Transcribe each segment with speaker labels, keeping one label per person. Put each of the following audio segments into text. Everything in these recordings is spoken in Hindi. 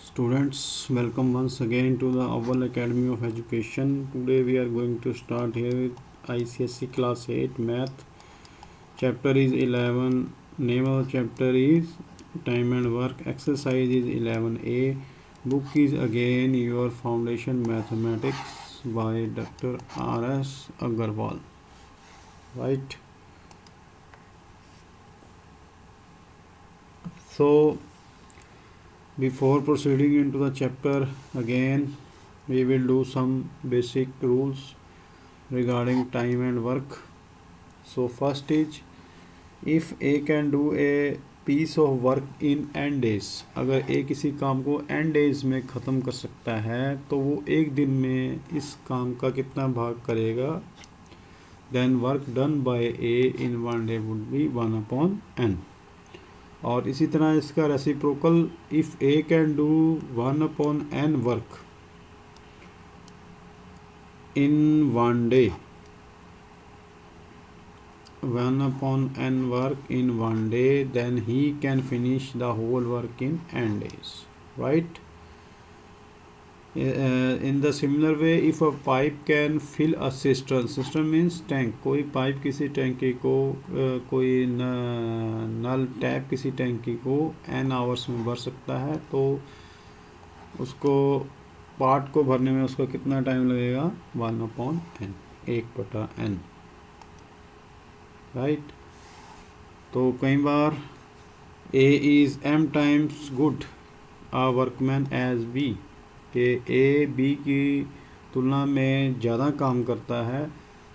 Speaker 1: Students, welcome once again to the Oval Academy of Education. Today we are going to start here with ICSE Class 8 Math. Chapter is 11. Name of the chapter is Time and Work. Exercise is 11A. Book is again Your Foundation Mathematics by Dr. R.S. Agarwal. Right. So, before proceeding into the chapter, again we will do some basic rules regarding time and work. So first is, if A can do a piece of work in n days, अगर A किसी काम को n days में ख़त्म कर सकता है तो वो एक दिन में इस काम का कितना भाग करेगा? Then work done by A in one day would be 1/n. और इसी तरह इसका reciprocal, if A can do 1/n work in one day, 1/n work in one day, then he can finish the whole work in n days, right. In the similar way, if a pipe can fill a cistern, cistern means tank, कोई पाइप किसी टैंकी को कोई नल टैप किसी टैंकी को n आवर्स में भर सकता है, तो उसको पार्ट को भरने में उसका कितना टाइम लगेगा? 1/n, 1/n, right. तो कई बार A is m times good a workman as B, कि ए बी की तुलना में ज़्यादा काम करता है.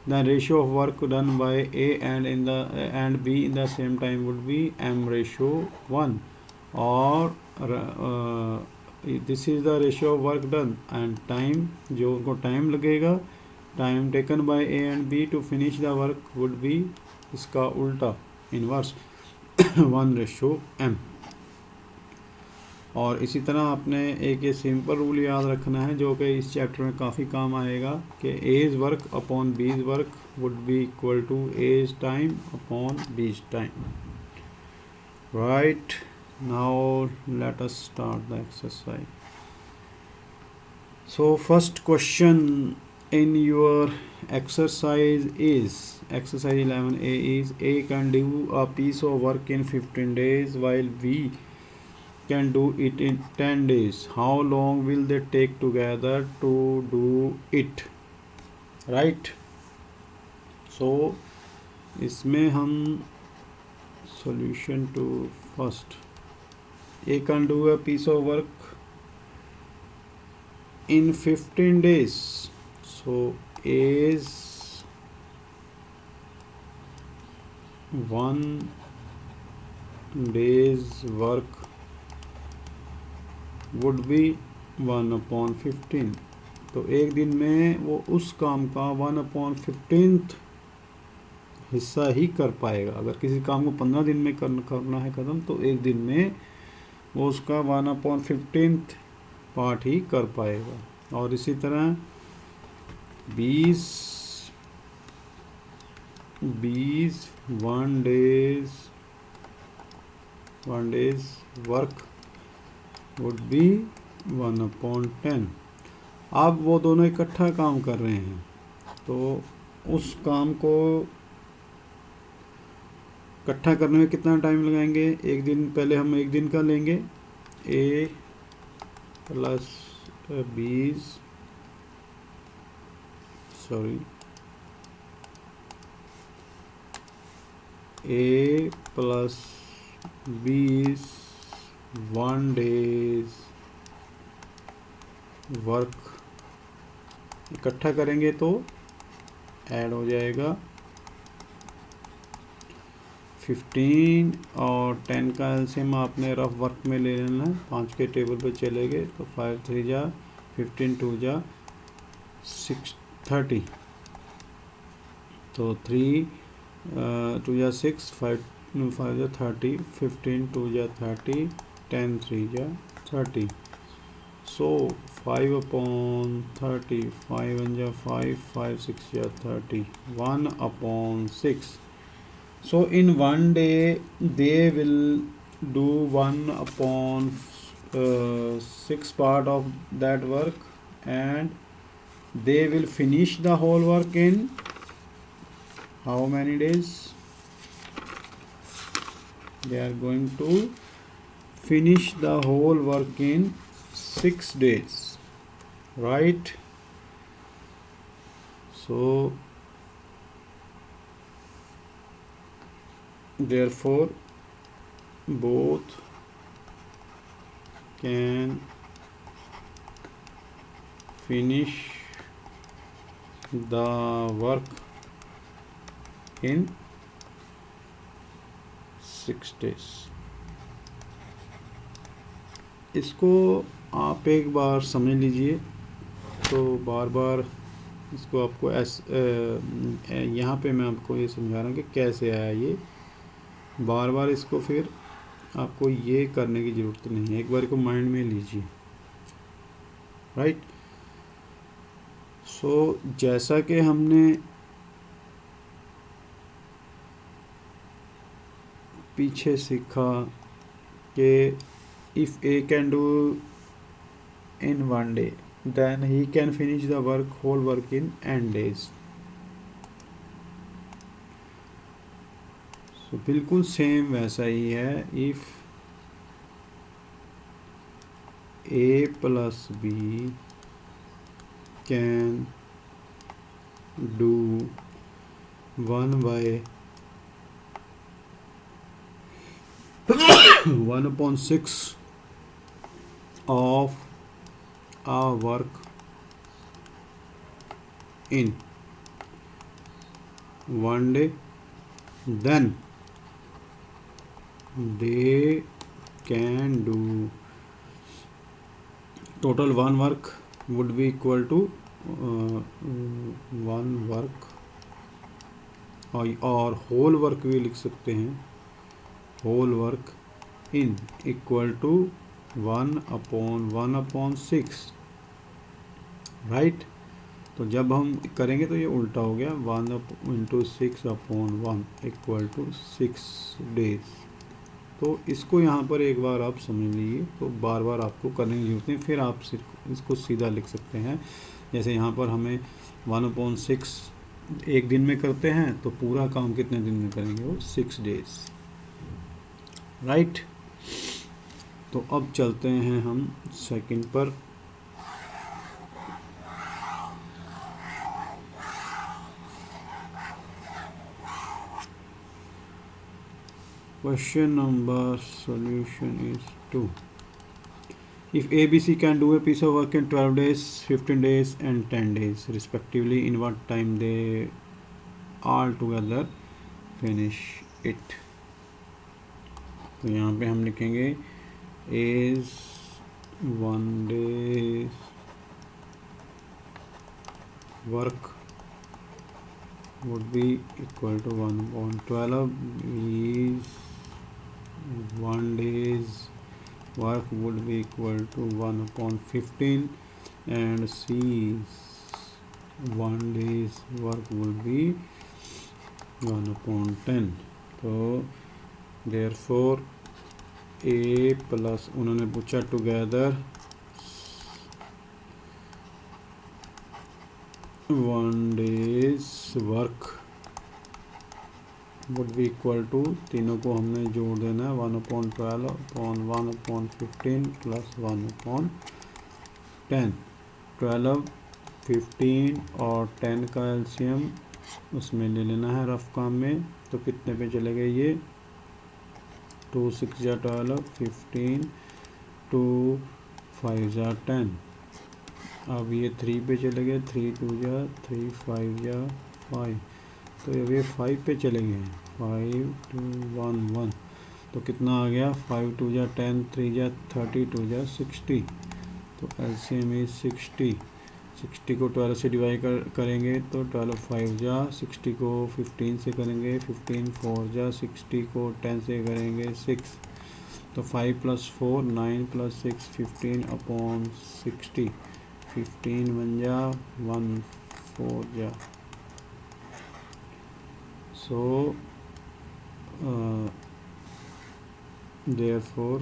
Speaker 1: The ratio of work done by A and B in the same time would be m/1, और this is the ratio of work done and time, जो उनको टाइम लगेगा, time taken by A and B to finish the work would be इसका उल्टा, इनवर्स 1/m. और इसी तरह आपने एक ये सिंपल रूल याद रखना है जो कि इस चैप्टर में काफ़ी काम आएगा, कि A's work upon B's work would be equal to A's time upon B's time, right. Now let us start the exercise. So first question in your exercise is, exercise 11A is, A can do a piece of work in 15 days while B can do it in 10 days. How long will they take together to do it? Right. So इसमें हम solution to first, A can do a piece of work in 15 days. So A's 1 day's work would be 1/15. तो एक दिन में वो उस काम का 1/15 हिस्सा ही कर पाएगा. अगर किसी काम को 15 दिन में करना है ख़त्म, तो एक दिन में वो उसका 1/15 पार्ट ही कर पाएगा. और इसी तरह 20 1 day's work would be 1/10. अब वो दोनों इकट्ठा काम कर रहे हैं, तो उस काम को इकट्ठा करने में कितना टाइम लगाएंगे? एक दिन, पहले हम एक दिन का लेंगे, A plus 20, sorry, A plus 20 1 day's work इकट्ठा करेंगे तो ऐड हो जाएगा 15, और 10 का एलसीएम आपने रफ वर्क में ले लेना है. 5 के टेबल पे चले गए तो 5 3 जा 15, 2 जा 6 30, तो 3 2 जा 6, 5 जा 30, 15 2 जा 30, 10 3 जा 30. So 5/30, 5 1 जा 5, 5 6 जा 30, 1/6. So in one day they will do 1/6 6 part of that work, and they will finish the whole work in how many days? They are going to finish the whole work in 6 days, right? So therefore both can finish the work in 6 days. इसको आप एक बार समझ लीजिए, तो बार बार इसको आपको यहाँ पे मैं आपको ये समझा रहा हूँ कि कैसे आया ये। बार बार इसको फिर आपको ये करने की ज़रूरत नहीं है, एक बार को माइंड में लीजिए, राइट। सो जैसा कि हमने पीछे सीखा कि if A can do in 1 day, then he can finish the whole work in n days. So बिल्कुल सेम वैसा ही है। If a plus b can do 1/1/6 of our work in 1 day, then they can do total one work would be equal to one work, और whole work भी लिख सकते हैं, whole work in equal to 1/1/6, right. तो जब हम करेंगे तो ये उल्टा हो गया, 1/6/1 इक्वल टू 6 days। तो इसको यहाँ पर एक बार आप समझ लीजिए, तो बार बार आपको करने की जरूरत नहीं, फिर आप इसको सीधा लिख सकते हैं। जैसे यहाँ पर हमें 1/6 एक दिन में करते हैं, तो पूरा काम कितने दिन में करेंगे? वो 6 days, राइट। तो अब चलते हैं हम सेकंड पर। Question number solution is 2. If ABC can do a piece of work in 12 days, 15 days and 10 days respectively, in what time they all together finish it? तो यहाँ पे हम लिखेंगे is 1 day work would be equal to 1/12, is 1 day's work would be equal to 1/15, and C's 1 day's work would be 1/10. तो therefore A plus उन्होंने पूछा together 1 day's work would be equal to, तीनों को हमने जोड़ देना है, 1/12/1/15 प्लस 1/10। 12, 15 और 10 का एलसीएम उसमें ले लेना है रफ काम में, तो कितने पे चले गए ये? 2 6 या 12, 15, 2 5 या 10। अब ये 3 पे चले गए, 3 2 या 3 5 या 5, तो अब ये 5 पे चले गए, 5 2 1 1, तो कितना आ गया? 5 2 या 10, 3 या 30, 2 या 60, तो एलसीएम इज 60। 60 को 12 से डिवाइड करेंगे तो 12 5 जा, 60 को 15 से करेंगे 15 4 जा, 60 को 10 से करेंगे 6, तो 5 + 4 9 + 6 15/60, 15 1 जा 1 4 जा। So therefore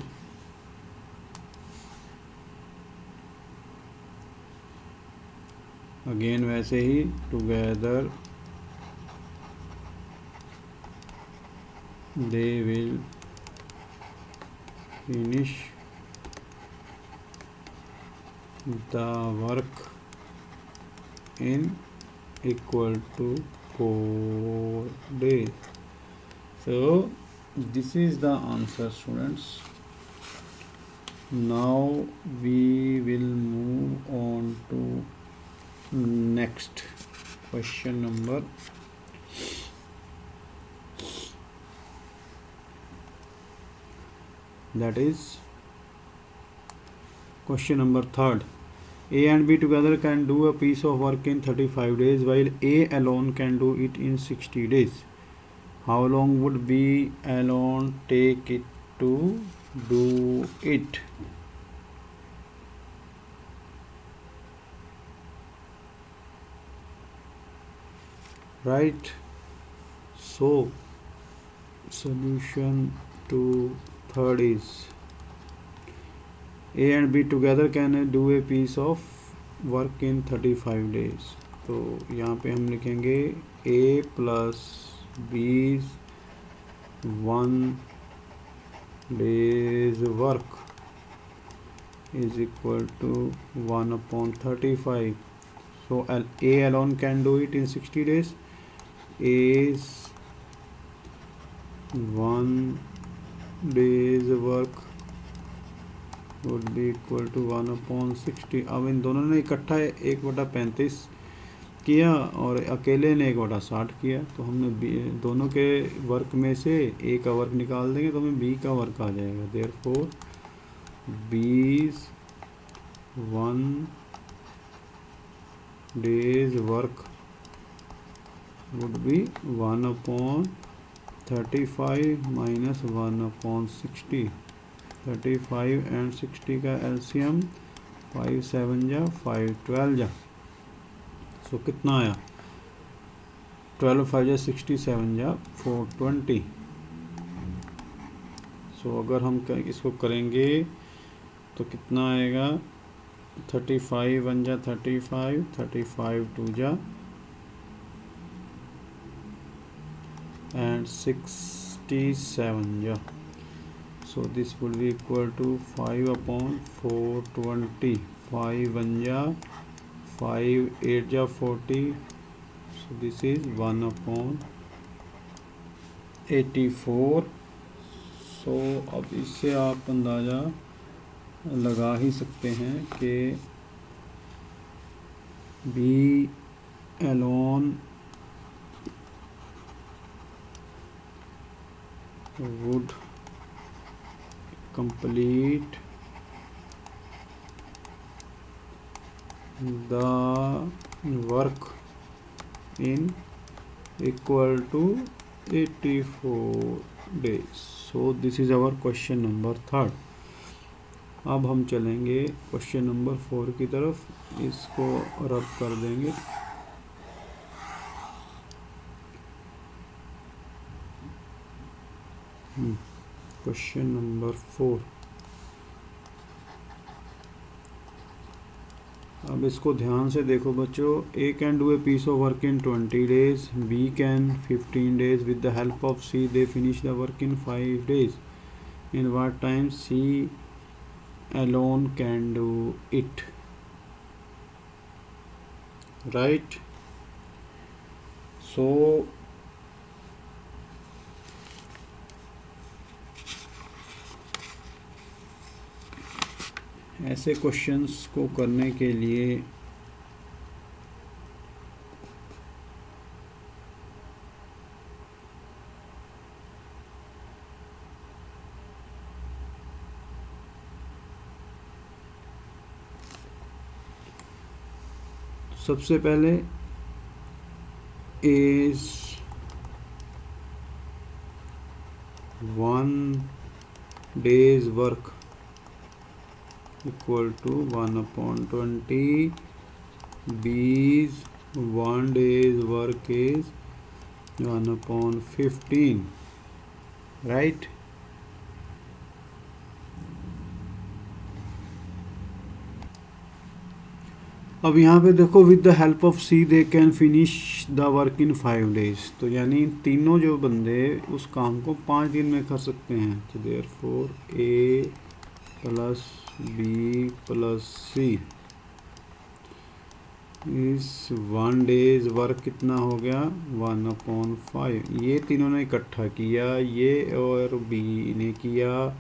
Speaker 1: अगेन वैसे ही together they will finish the work in equal to 4 days. So this is the answer, students. Now we will move on to next question number. That is question number 3rd. A and B together can do a piece of work in 35 days while A alone can do it in 60 days. How long would B alone take it to do it? Right? So solution to third is A and B together can do a piece of work in 35 days. तो यहाँ पे हम लिखेंगे A plus B's 1 day's work is equal to 1 upon 35. So A alone can do it in 60 days. A's 1 day's work would be equal to 1 upon 60. अब इन दोनों ने इकट्ठा 1/35 किया और अकेले ने 1/60 किया, तो हमने दोनों के वर्क में से ए का वर्क निकाल देंगे तो हमें बी का वर्क आ जाएगा. Therefore B's 1 day's work would be 1 upon 35 minus 1 upon 60. 35 and 60 का एलसीएम 5 7 जा 5 12 जा. सो कितना आया? 12 5 जा 67 जा 420. सो अगर हम इसको करेंगे तो कितना आएगा? 35 1 जा 35, 35 2 जा and 67 जा. So this will be equal to 5 upon 420. 5 1 ja 5 8 ja 40. So this is 1 upon 84. So अब इससे आप अंदाज़ा लगा ही सकते हैं कि B alone would complete the work in equal to 84 days. So this is our question number 3rd. अब हम चलेंगे क्वेश्चन नंबर 4 की तरफ. इसको रब कर देंगे. Question number 4. अब इसको ध्यान से देखो बच्चों. A can do a piece of work in 20 days. B can 15 days. With the help of C, they finish the work in 5 days. In what time C alone can do it? Right? So ऐसे क्वेश्चंस को करने के लिए सबसे पहले is 1 day's work equal to 1 upon 20. B's 1 day's work is 1 upon 15. Right? अब यहाँ पे देखो, with the help of C they can finish the work in 5 days. तो यानी तीनों जो बंदे उस काम को 5 दिन में कर सकते हैं। तो देयरफॉर ए प्लस बी प्लस सी इस 1 डेज वर्क कितना हो गया 1/5। ये तीनों ने इकट्ठा किया, ये और बी ने किया।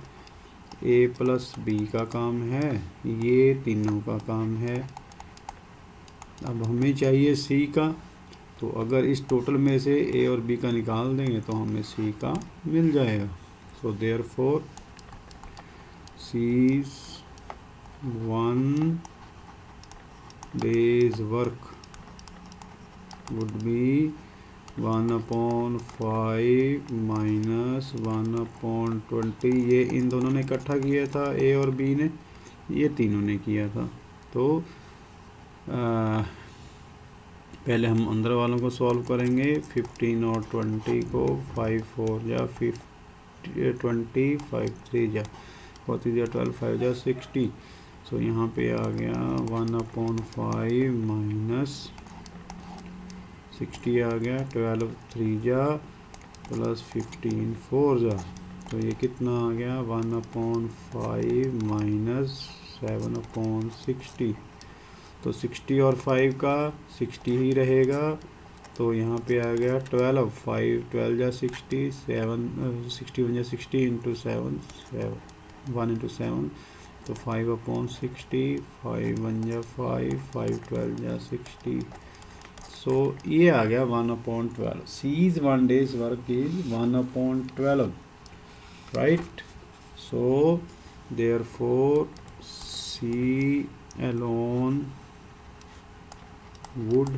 Speaker 1: ए प्लस बी का काम है, ये तीनों का काम है। अब हमें चाहिए सी का, तो अगर इस टोटल में से ए और बी का निकाल देंगे तो हमें सी का मिल जाएगा। So therefore C's 1 days work would be 1/5 minus 1/20। ये इन दोनों ने इकट्ठा किया था, ए और बी ने, ये तीनों ने किया था। तो पहले हम अंदर वालों को सॉल्व करेंगे। 15 और 20 को 5 4 या 20 5 3 जा 40 या 12 5 जा 60। सो यहाँ पे आ गया 1/5 माइनस 60 आ गया, 12 3 जा प्लस 15 4 जा। तो ये कितना आ गया 1/5 माइनस 7/60। तो 60 और 5 का 60 ही रहेगा। तो यहाँ पे आ गया 12 5 12 जा 60 7 61 जा 60 इंटू 7 1 इंटू 7। तो 5/60 5 1 जा 5 5 12 जा 60। सो ये आ गया 1/12। C's 1 days work is 1/12, right. So therefore C alone would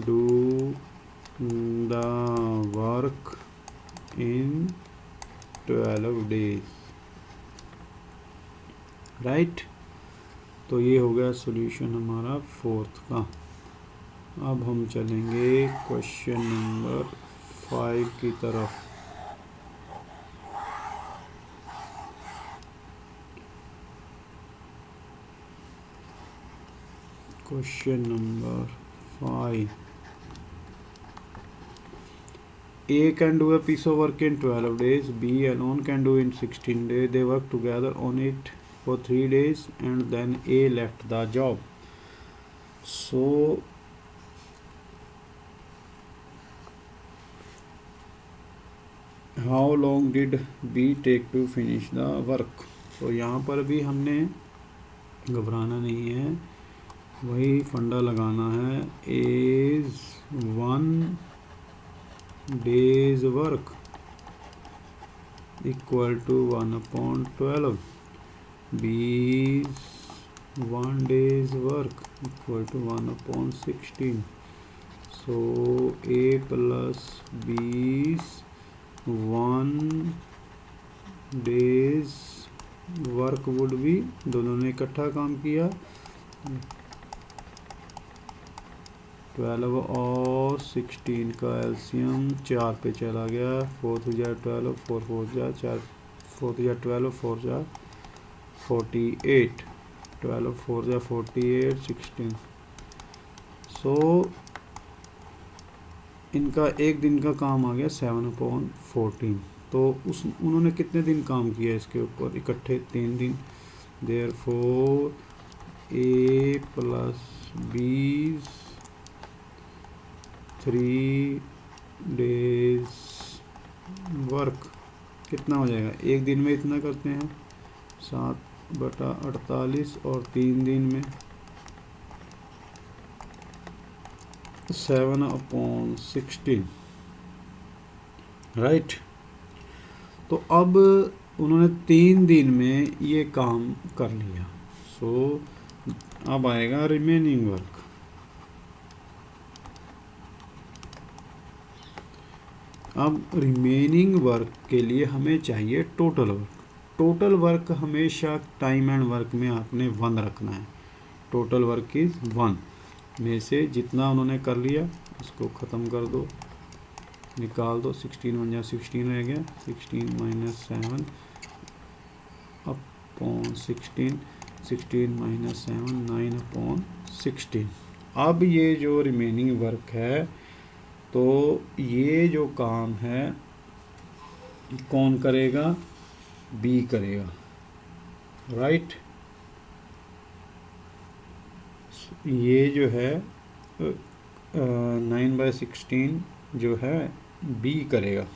Speaker 1: do the work in 12 days, right. तो ये हो गया सॉल्यूशन हमारा 4th का। अब हम चलेंगे क्वेश्चन नंबर 5 की तरफ। Question number 5. A can do a piece of work in 12 days. B alone can do in 16 days. They work together on it for 3 days and then A left the job. So how long did B take to finish the work? तो यहाँ पर भी हमने घबराना नहीं है, वही फंडा लगाना है। Is 1 days work equal to 1/12। B 1 days work equal to 1/16। So A plus B 1 days work would be, दोनों ने इकट्ठा काम किया, 12 और 16 का एलसीएम 4 पे चला गया। 4 जा 12 4 4 जा 4 4 जा 12 4 जा 48 12 4 जा 48 16। सो इनका एक दिन का काम आ गया 7/14। तो उन्होंने कितने दिन काम किया इसके ऊपर इकट्ठे? 3 दिन। देयरफॉर ए प्लस बी 3 डेज वर्क कितना हो जाएगा? एक दिन में इतना करते हैं 7/48 और 3 दिन में 7/16, राइट। तो अब उन्होंने 3 दिन में ये काम कर लिया। सो अब आएगा रिमेनिंग वर्क। अब रिमेनिंग वर्क के लिए हमें चाहिए टोटल वर्क। टोटल वर्क हमेशा टाइम एंड वर्क में आपने 1 रखना है। टोटल वर्क इज़ 1 में से जितना उन्होंने कर लिया उसको ख़त्म कर दो, निकाल दो। 16 1 जा 16 रह गया, 16 - 7/16। 16 माइनस 7 9/16। अब ये जो रिमेनिंग वर्क है, तो ये जो काम है कौन करेगा? बी करेगा, राइट। ये जो है 9/16 जो है बी करेगा।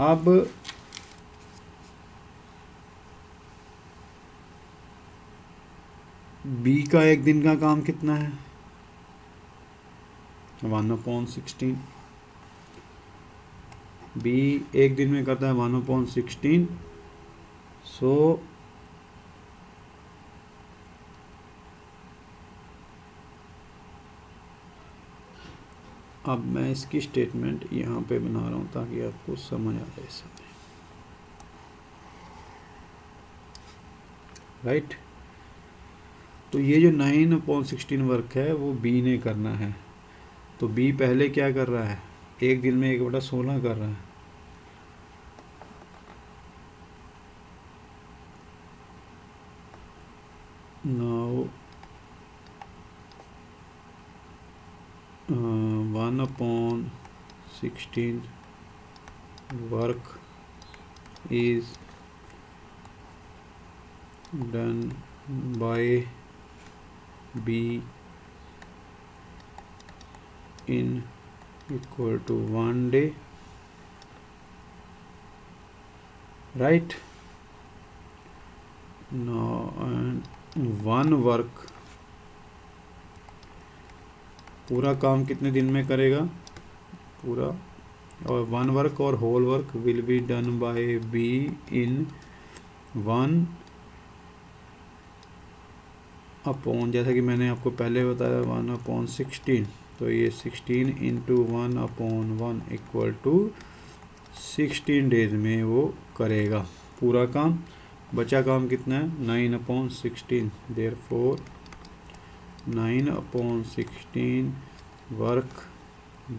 Speaker 1: अब बी का एक दिन का काम कितना है? 1/16। बी एक दिन में करता है 1/16। सो अब मैं इसकी स्टेटमेंट यहाँ पे बना रहा हूँ ताकि आपको समझ आ जाए समय, राइट। तो ये जो 9/16 वर्क है वो बी ने करना है। तो बी पहले क्या कर रहा है? एक दिन में 1/16 कर रहा है। Now 1/16 work is done by B in equal to 1 day, right? Now and one work पूरा काम कितने दिन में करेगा? पूरा, और वन वर्क और whole work will be done by B in 1/, जैसा कि मैंने आपको पहले बताया 1/16। तो ये 16 इंटू 1/1 इक्वल टू 16 डेज में वो करेगा पूरा काम। बचा काम कितना है? 9/16। Therefore 9/16 work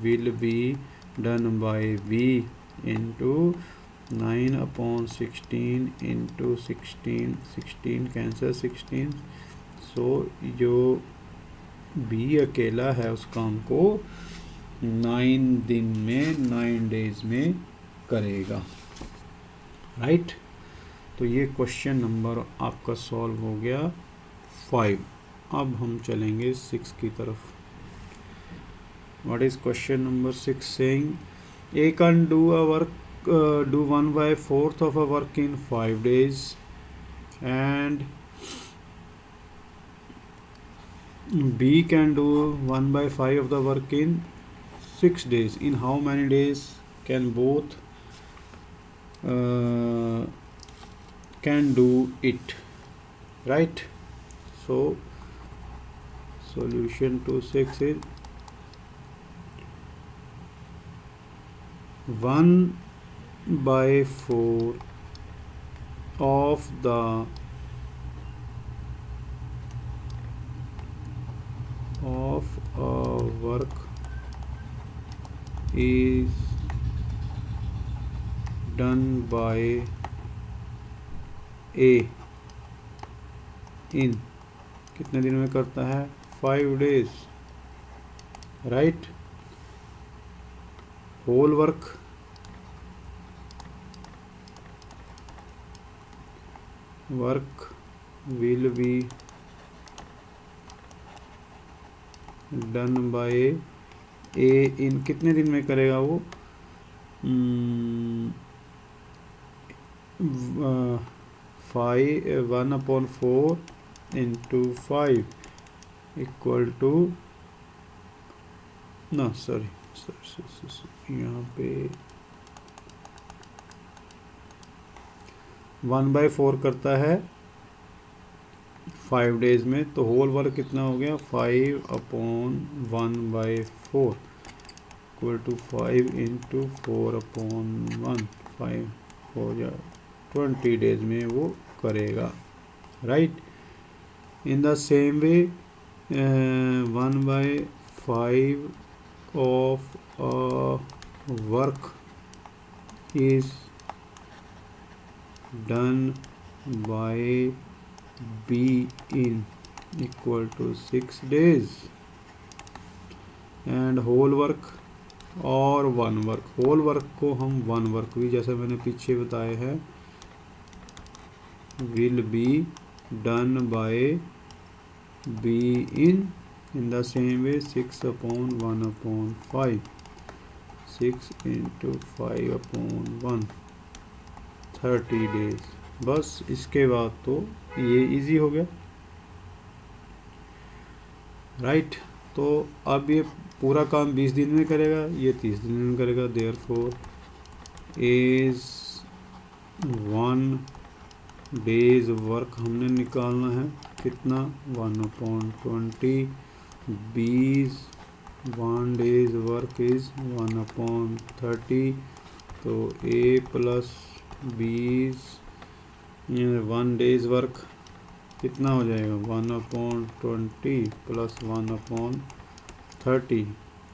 Speaker 1: will be done by B into 9/16 into 16, 16 cancel 16। So जो बी अकेला है उस काम को 9 दिन में 9 डेज में करेगा, राइट। तो ये क्वेश्चन नंबर आपका सॉल्व हो गया 5। अब हम चलेंगे 6 की तरफ। What is question number 6 saying? A can do a work do 1/4 of a work in 5 days and B can do 1/5 of the work in 6 days. In how many days can both can do it, right? So solution to 6 is 1/4 of the work is done by A in कितने दिन में करता है? 5 days, right? whole work will be done by A in कितने दिन में करेगा वो? 1/4 into 5 equal to ना सॉरी यहाँ पे 1/4 करता है 5 डेज में। तो होल वर्क कितना हो गया? 5/1/4 इक्वल टू 5 इंटू 4/1, 5 हो जाए 20 डेज में वो करेगा, right. In the same way 1/5 of work is done by B in equal to 6 days and whole work और वन वर्क। होल वर्क को हम वन वर्क भी, जैसे मैंने पीछे बताया है, will be done by B in the same way 6/1/5, 6 × 5/1, 30 days। बस इसके बाद तो ये इजी हो गया, राइट। तो अब ये पूरा काम 20 दिन में करेगा, ये 30 दिन में करेगा। देयरफॉर इज 1 days वर्क हमने निकालना है कितना, 1/20। 1 days वर्क इज 1/30। तो a प्लस 1 days वर्क कितना हो जाएगा, 1/20 प्लस 1/30।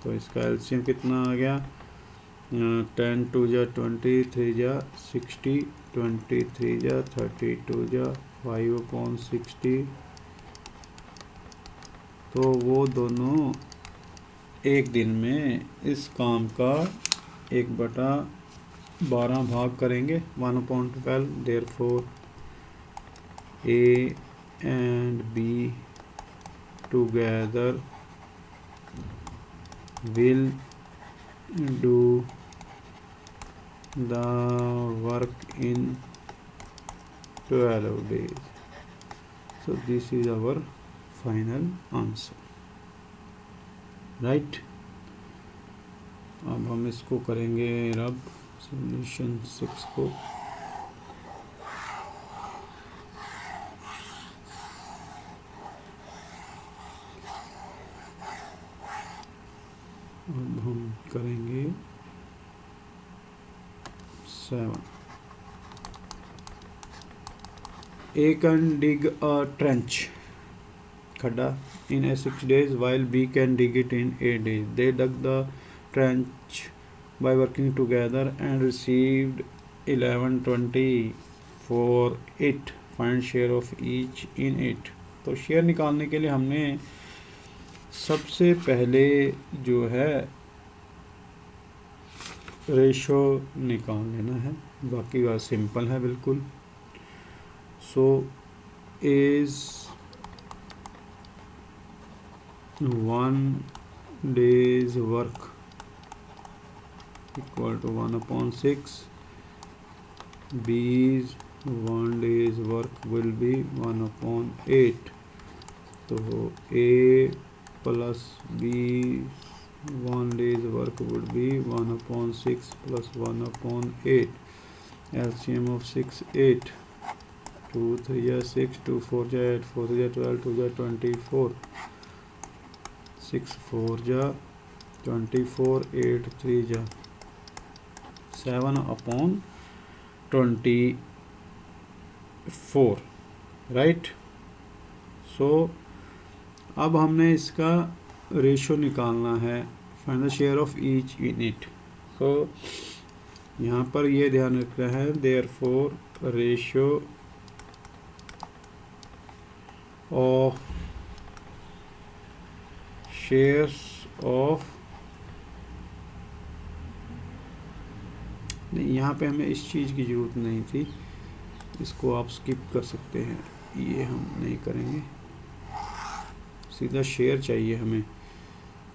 Speaker 1: तो इसका एलसीएम कितना आ गया, 10 2 जा 20, 3 जा 60, 23 जा 32 जा 5/60। तो वो दोनों एक दिन में इस काम का 1/12 भाग करेंगे, 1/12। Therefore A and B together will do the work in 12 days. So this is our final answer, right? अब हम इसको करेंगे रब सॉल्यूशन 6 को। अब हम करेंगे 7। A can dig a trench, खड्डा, in 6 days while B can dig it in 8 days. They dug the trench by working together and received 11/20 for it. Find share of each in it. तो शेयर निकालने के लिए हमने सबसे पहले जो है रेशो निकाल लेना है, बाकी बात सिंपल है बिल्कुल। So is 1 days work equal to 1/6, B's 1 days work will be 1/8। तो A plus B 1 days work would be 1/6 plus 1/8। LCM of 6 8, 2 3 जा 6, 2 4 जा 8, 4 3 जा 12, 2 जा 24, 6 4 जा 24, 8 3 जा 7/24, राइट। सो अब हमने इसका रेशो निकालना है, find the share of each in it. तो यहाँ पर ये ध्यान रखना है, therefore ratio of shares of, नहीं यहाँ पे हमें इस चीज़ की ज़रूरत नहीं थी, इसको आप स्किप कर सकते हैं, ये हम नहीं करेंगे, सीधा शेयर चाहिए हमें।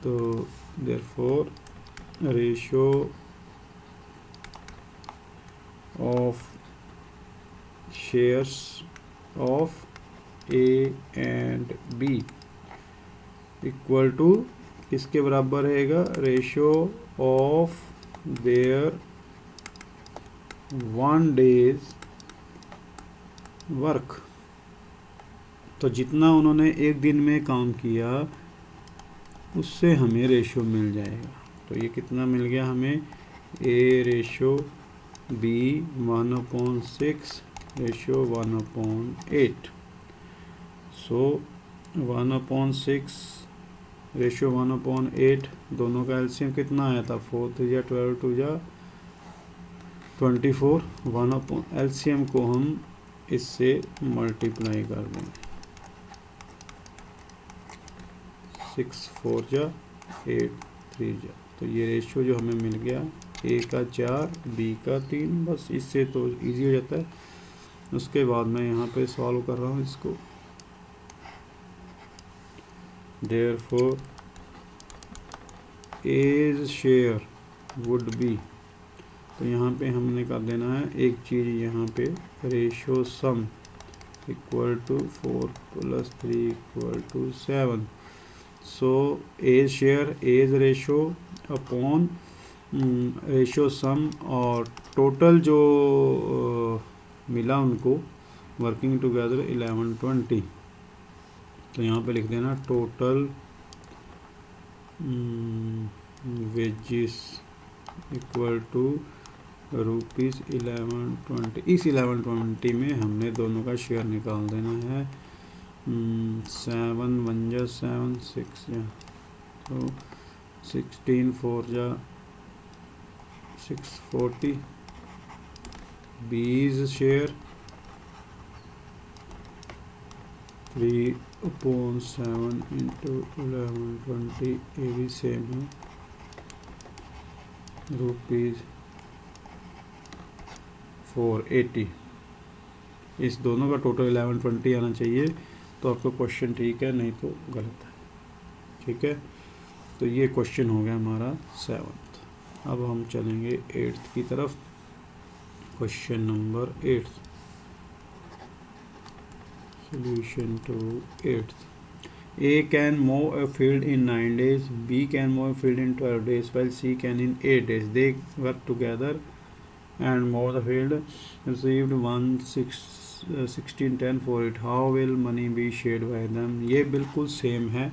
Speaker 1: तो therefore ratio of shares of A and B equal to किसके बराबर रहेगा, ratio of their 1 days work. तो जितना उन्होंने एक दिन में काम किया उससे हमें रेशो मिल जाएगा। तो ये कितना मिल गया हमें, A ratio B 1/6 ratio 1/8। So 1/6 ratio 1/8, दोनों का एलसीएम कितना आया था, 4 3 जा 12, 2 जा 24। एलसीएम को हम इससे मल्टीप्लाई कर देंगे, 6 4 जा 8 3 जा, तो ये रेशियो जो हमें मिल गया ए का 4 बी का 3, बस इससे तो इजी हो जाता है। उसके बाद मैं यहाँ पे सॉल्व कर रहा हूँ इसको। Therefore A's share would be, तो यहाँ पे हमने कर देना है एक चीज़, यहाँ पे ratio sum equal to 4 + 3 = 7। So as share as ratio upon ratio sum, और टोटल जो मिला उनको वर्किंग टुगेदर 11 20, तो यहाँ पे लिख देना total wages equal to rupees 11 20। इस 11 20 में हमने दोनों का शेयर निकाल देना है। 7 1 जा 7 6 जा, तो 16 4 जा 640, बीज शेयर 3/7 × 11 20, ये भी सेम है, रुपीज़ 480। इस दोनों का टोटल 11 20 आना चाहिए, तो आपका क्वेश्चन ठीक है, नहीं तो गलत है। ठीक है, तो ये क्वेश्चन हो गया हमारा 7th। अब हम चलेंगे 8th की तरफ। Question number 8, solution to 8th. A can mow a field in 9 days, B can mow a field in 12 days, while C can in 8 days. They work together and mow the field, received 16 10 for it. How will money be shared by them? ये बिल्कुल सेम है,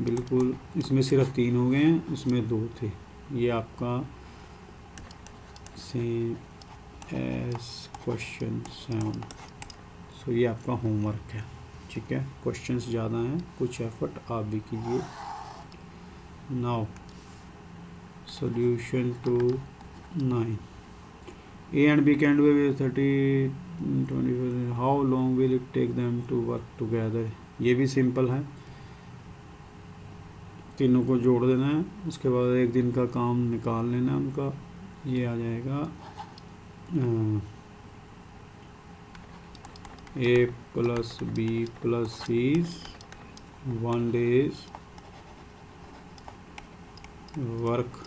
Speaker 1: बिल्कुल, इसमें सिर्फ 3 हो गए हैं, इसमें 2 थे। ये आपका सेम एज क्वेश्चन 7। तो ये आपका होमवर्क है। ठीक है, क्वेश्चंस ज़्यादा हैं, कुछ एफर्ट आप भी कीजिए। Now solution to 9, A and B can do 30 20, how long will it take them to work together? ये भी सिंपल है, तीनों को जोड़ देना है, उसके बाद एक दिन का काम निकाल लेना है उनका। ये आ जाएगा A + B + C 1 days work,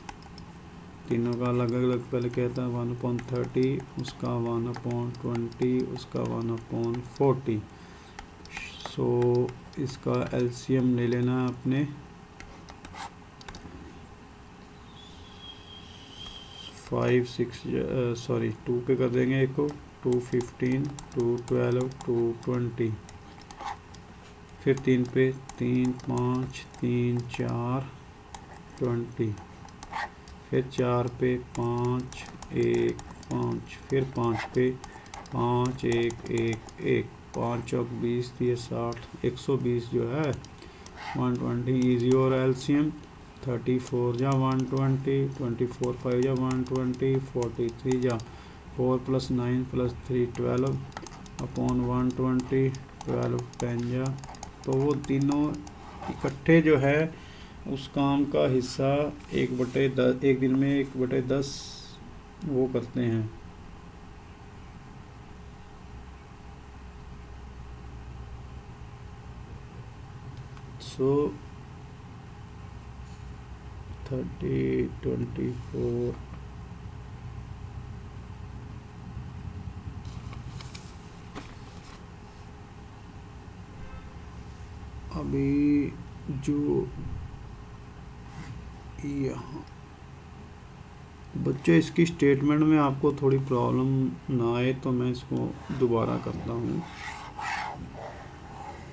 Speaker 1: तीनों का अलग अलग पहले कहता है 1/30, उसका 1/20, उसका 1/40। सो इसका एलसीएम ले लेना है अपने 5 6 सॉरी 2 पे कर देंगे एक को, 2 15 2 12 2 20, फिर 3 पे 3 5 3 4 20, फिर 4 पे 5 1 5, फिर 5 पे 5 1 1 1, 5 और 20 दिए 60, 120 जो है 120। इजी और एलसीएम 34 जा 120, 24 5 जा 120, 43 जा 4 + 9 + 3 12 अपॉन 120, 12 10 जा, तो वो तीनों इकट्ठे जो है उस काम का हिस्सा 1/10, एक दिन में 1/10 वो करते हैं। सो 30 24 अभी जो यहाँ बच्चों इसकी स्टेटमेंट में आपको थोड़ी प्रॉब्लम ना आए तो मैं इसको दोबारा करता हूँ,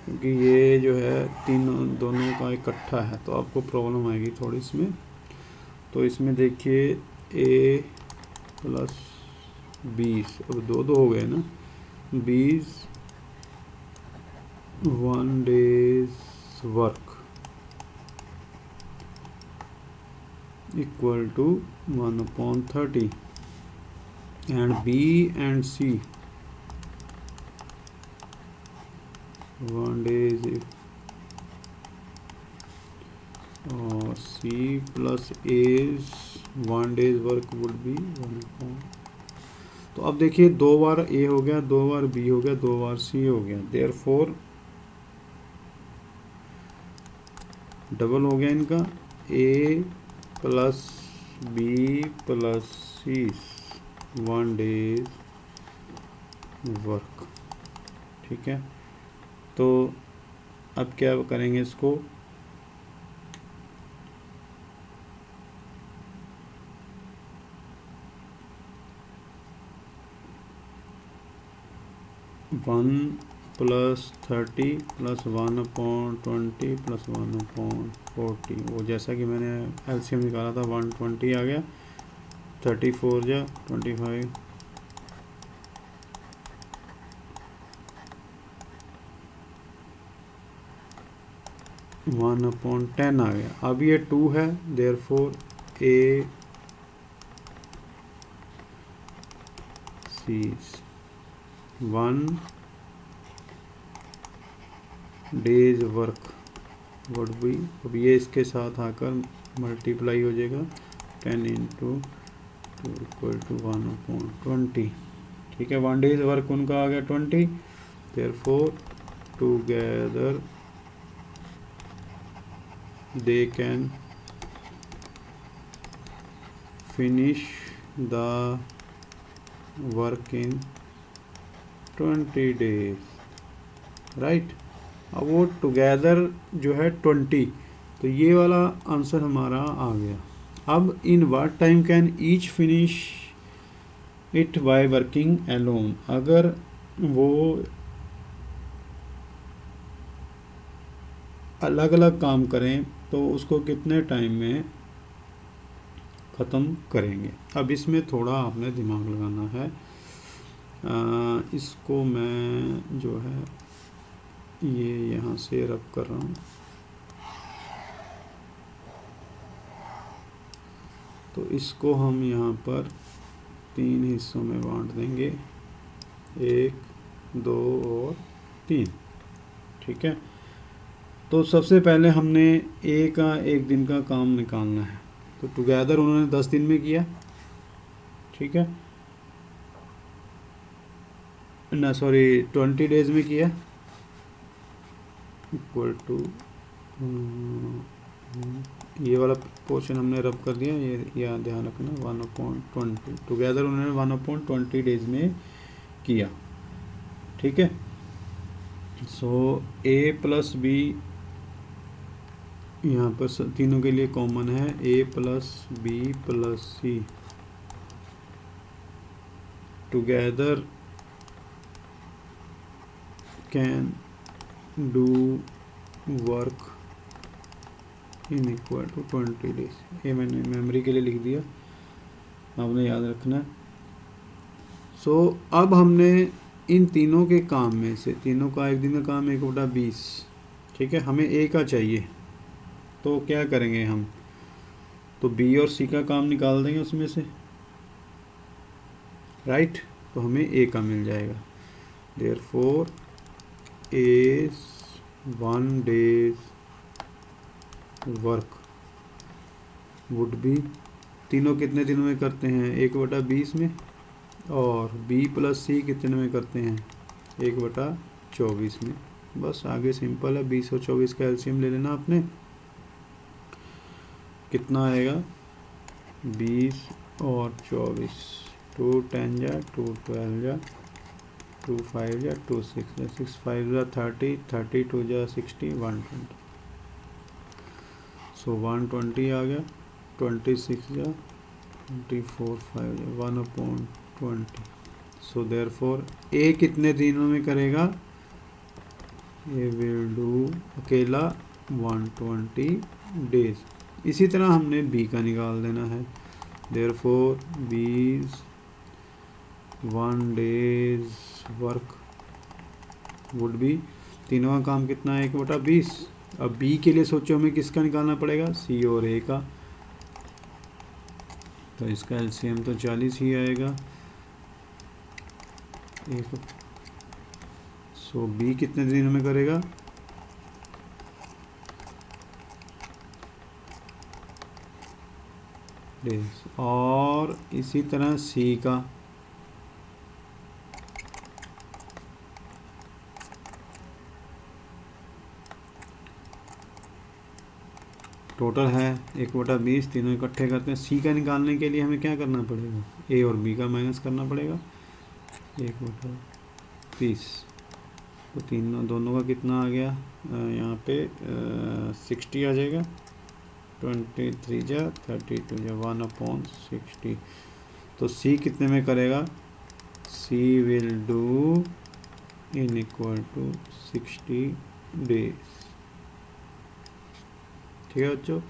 Speaker 1: क्योंकि ये जो है दोनों का इकट्ठा है तो आपको प्रॉब्लम आएगी थोड़ी इसमें। तो इसमें देखिए A + 20, अब 2 हो गए ना, 20 1 days work equal to 1/30, and B and C 1 days और C plus A's 1 days work would be 1 तो अब देखिए 2 बार A हो गया, 2 बार B हो गया, 2 बार C हो गया, देयरफॉर डबल हो गया इनका A plus B plus C 1 days work. ठीक है, तो अब क्या करेंगे इसको, वन प्लस 30 प्लस 1/20 प्लस 1/40, वो जैसा कि मैंने एलसीएम निकाला था 120 आ गया, 34 जा 25 1/10 आ गया। अब ये 2 है, therefore A C's 1 days work would B, अब ये इसके साथ आकर मल्टीप्लाई हो जाएगा 10 इंटू 2 इक्वल टू 1/20। ठीक है, 1 days वर्क उनका आ गया 20, therefore together they can finish the work in 20 days, right. अब वो टुगेदर जो है 20, तो ये वाला आंसर हमारा आ गया। अब in what time can each finish it by working alone, अगर वो अलग अलग काम करें तो उसको कितने टाइम में ख़त्म करेंगे। अब इसमें थोड़ा आपने दिमाग लगाना है। इसको मैं जो है ये यहाँ से रब कर रहा हूँ, तो इसको हम यहाँ पर 3 हिस्सों में बांट देंगे, 1 2 और 3। ठीक है, तो सबसे पहले हमने ए का 1 दिन का काम निकालना है, तो टुगेदर उन्होंने 10 दिन में किया। ठीक है ना, सॉरी 20 डेज में किया, इक्वल टू ये वाला पोर्शन हमने रब कर दिया, ये ध्यान रखना 1/20, टुगेदर उन्होंने 1/20 डेज में किया। ठीक है, सो A प्लस बी यहाँ पर तीनों के लिए कॉमन है, A plus B plus C together can do work in equal to 20 days. ये मैंने मेमोरी के लिए लिख दिया, आपने याद रखना है। सो अब हमने इन तीनों के काम में से, तीनों का 1 दिन का काम 1/20, ठीक है, हमें A का चाहिए, तो क्या करेंगे हम, तो B और C का काम निकाल देंगे उसमें से, राइट, तो हमें A का मिल जाएगा। Therefore A 1 days work would B, तीनों कितने दिनों में करते हैं, 1/20 में, और B प्लस C कितने में करते हैं, 1/24 में। बस आगे सिंपल है, 20 और 24 का एलसीएम ले लेना आपने, कितना आएगा 20 और 24, 2 10 जा 2 12 जा 2 5 जा 2 6 जा 6 5 जा 30 32 जा 60 120, सो 120 आ गया, 26 जा 24 5 जा 1/20। सो देयरफॉर A कितने दिनों में करेगा, A विल डू अकेला 120 डेज। इसी तरह हमने B का निकाल देना है, therefore B 1 days work would B, तीनों का काम कितना है 1/20। अब B के लिए सोचो हमें किसका निकालना पड़ेगा, C और A का, तो इसका एलसीएम तो 40 ही आएगा। सो बी कितने दिनों में करेगा? डेज। और इसी तरह सी का टोटल है 1/20, तीनों इकट्ठे करते हैं। सी का निकालने के लिए हमें क्या करना पड़ेगा? ए और बी का माइनस करना पड़ेगा 1/20। तो दोनों का कितना आ गया? यहाँ पे 60 आ जाएगा। 23 जा 32 जा 1/60। तो सी कितने में करेगा? C will do in equal to 60 days. ठीक है बच्चों,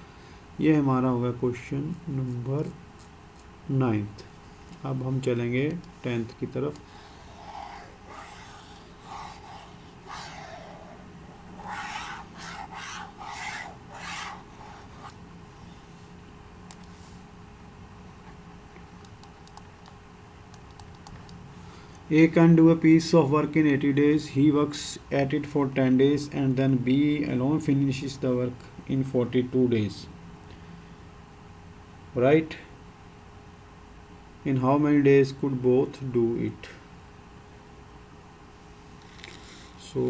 Speaker 1: ये हमारा होगा क्वेश्चन नंबर 9th। अब हम चलेंगे 10th की तरफ। A can do a piece of work in 80 days. He works at it for 10 days and then B alone finishes the work in 42 days. Right? In how many days could both do it? So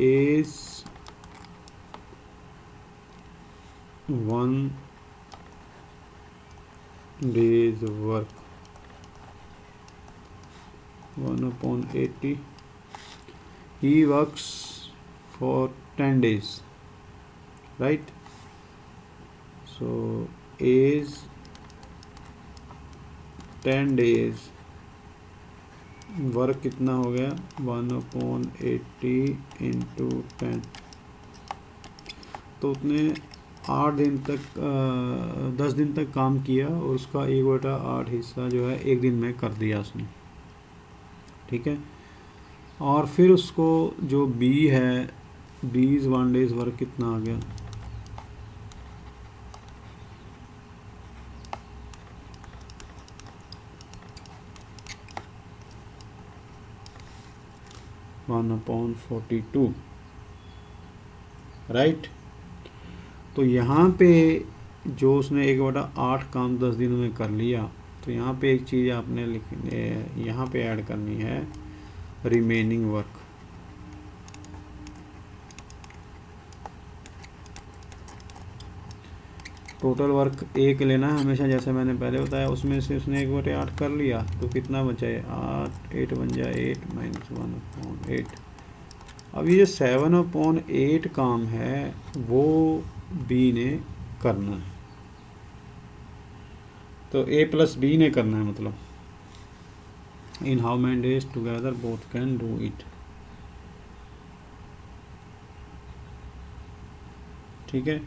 Speaker 1: A's 1 day's work 1/80. He works for 10 days, right? So A's 10 days work कितना हो गया? 1/80 इंटू 10। तो उसने 8 दिन तक 10 दिन तक काम किया और उसका 1/8 हिस्सा जो है एक दिन में कर दिया उसने। ठीक है, और फिर उसको जो बी है, बीज 1 डेज वर्क कितना आ गया? (1/42), राइट। तो यहाँ पे जो उसने 1/8 काम 10 दिनों में कर लिया, तो यहाँ पे एक चीज़ आपने यहाँ पे ऐड करनी है, रिमेनिंग वर्क। टोटल वर्क एक लेना है हमेशा, जैसे मैंने पहले बताया। उसमें से उसने 1/8 कर लिया तो कितना बचा है? 8 बन जाए 8 - 1/8। अब ये 7/8 काम है वो बी ने करना है, तो ए प्लस बी ने करना है, मतलब in how many days together both can do it. ठीक है,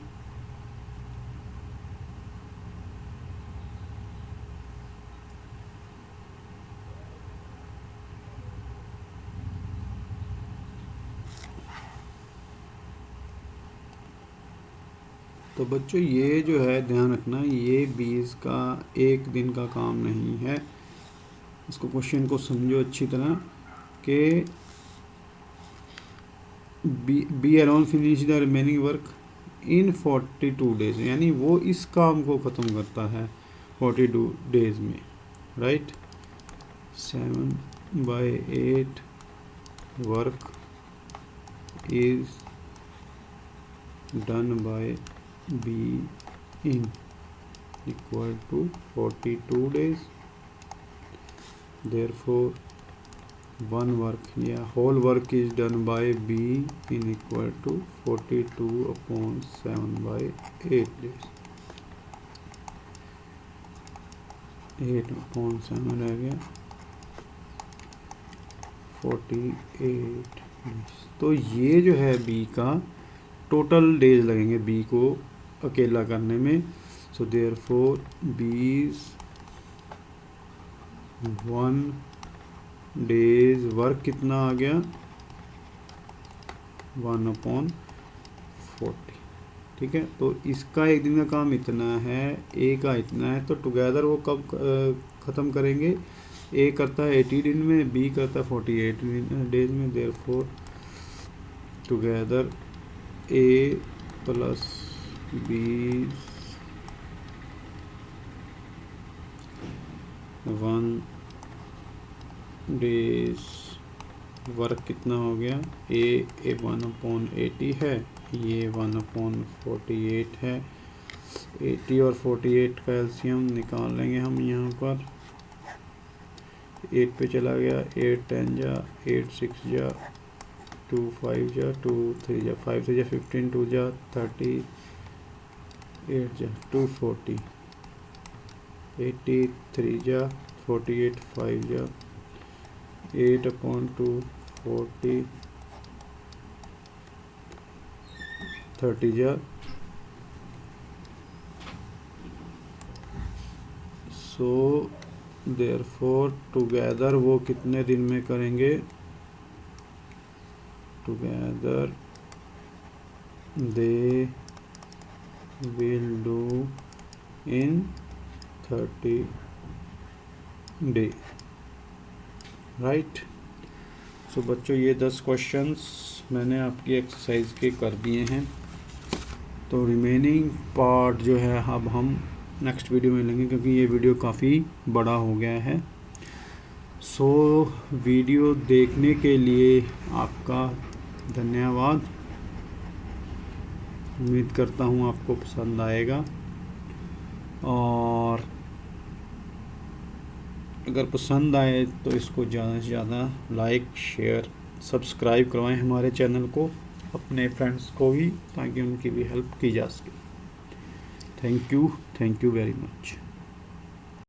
Speaker 1: तो बच्चों ये जो है ध्यान रखना, ये 20 का एक दिन का काम नहीं है। इसको क्वेश्चन को समझो अच्छी तरह कि B alone finish the remaining work in 42 days, यानी वो इस काम को ख़त्म करता है 42 डेज में, right. 7/8 work is done by B in equal to 42 days. Therefore, one work, whole work is done by B in equal to 42/7/8 days. 8/7 रह गया 48 days। तो ये जो है B का टोटल डेज लगेंगे B को अकेला करने में। सो देयरफॉर बीज 1 डेज वर्क कितना आ गया? 1/40। ठीक है, तो इसका एक दिन का काम इतना है, ए का इतना है, तो टुगेदर वो कब ख़त्म करेंगे? ए करता है 80 दिन में, बी करता है 48 डेज में। देयरफॉर टुगेदर ए प्लस बी 1 डेज वर्क कितना हो गया, ए 1/80 है, ये 1/48 है। 80 और 48 का एलसीएम निकाल लेंगे हम यहाँ पर। 8 पे चला गया, 8 10 जा, 8 6 जा, 2 5 जा, 2 3 जा, 5 3 जा 15, 2 जा 30, 8 जा 240, 83 जा 48, 5 जा 8/2 40, 30 जा। सो देयरफॉर टुगेदर वो कितने दिन में करेंगे, together they will do in 30 day, right. So बच्चों ये 10 क्वेश्चंस मैंने आपकी एक्सरसाइज के कर दिए हैं। तो रिमेनिंग पार्ट जो है अब हम नेक्स्ट वीडियो में लेंगे, क्योंकि ये वीडियो काफ़ी बड़ा हो गया है। सो वीडियो देखने के लिए आपका धन्यवाद। उम्मीद करता हूँ आपको पसंद आएगा, और अगर पसंद आए तो इसको ज़्यादा से ज़्यादा लाइक शेयर सब्सक्राइब करवाएं हमारे चैनल को, अपने फ्रेंड्स को भी, ताकि उनकी भी हेल्प की जा सके। Thank you very much.